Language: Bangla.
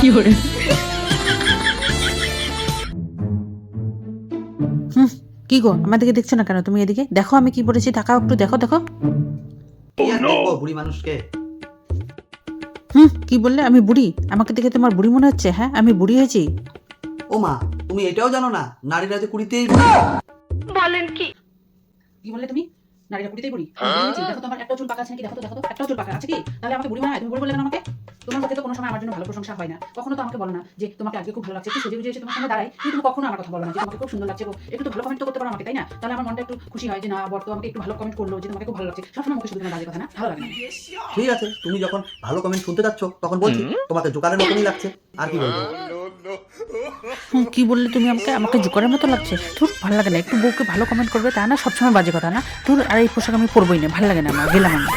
কি গো আমার দিকে দেখছো না কেন? তুমি এদিকে দেখো আমি কি পড়েছি, তাকাও একটু, দেখো দেখো। কি আর দেখবো বুড়ি মানুষকে? কি বললে? আমি বুড়ি? আমাকে দেখে তোমার বুড়ি মনে হচ্ছে? হ্যাঁ, আমি বুড়ি হয়েছি? ও মা, তুমি এটাও জানো না নারীরা যে কুড়িতেই কি বললে তুমি? নারীরা বুড়িতেই বুড়ি? আমি বুড়ি হয়েছি? দেখো তোমার একটা চুল পাকা আছে নাকি, দেখো তো দেখো তো, একটাও চুল পাকা আছে কি? তাহলে আমাকে বুড়ি মনে হয়? তুমি বুড়ি বললে কেন আমাকে? তোমার মুখে তো কোনো সময় আমার জন্য ভালো প্রশংসা হয় না, কখনো তো আমাকে বলো না যে তোমাকে আজকে খুব ভালো লাগছে, একটু সেজে গুজে এসে তোমার সামনে দাঁড়াই, কিন্তু তুমি কখনো আমার কথা বলো না যে তোমাকে খুব সুন্দর লাগছে, একটু তো ভালো কমেন্ট তো করতে পারো আমাকে, তাই না? তাহলে আমার মনটা একটু খুশি হয় যে না, বর তো আমাকে একটু ভালো কমেন্ট করলো যে তোমাকে খুব ভালো লাগছে। সবসময় মুখে শুধু তোমার বাজে কথা, না ভালো লাগে না। ঠিক আছে, তুমি যখন ভালো কমেন্ট শুনতে যাচ্ছ তখন বলছি তোমাকে জোকারের মতনই লাগছে। আর কি বলবো? কি বললে তুমি আমাকে? আমাকে জোকারের মতো লাগছে? তোর ভালো লাগে না? একটু বউকে ভালো কমেন্ট করবে তা না, সবসময় বাজে কথা না তোর। আর এই পোশাক আমি পরবোই না, ভালো লাগে না আমার, গেলাম আমি।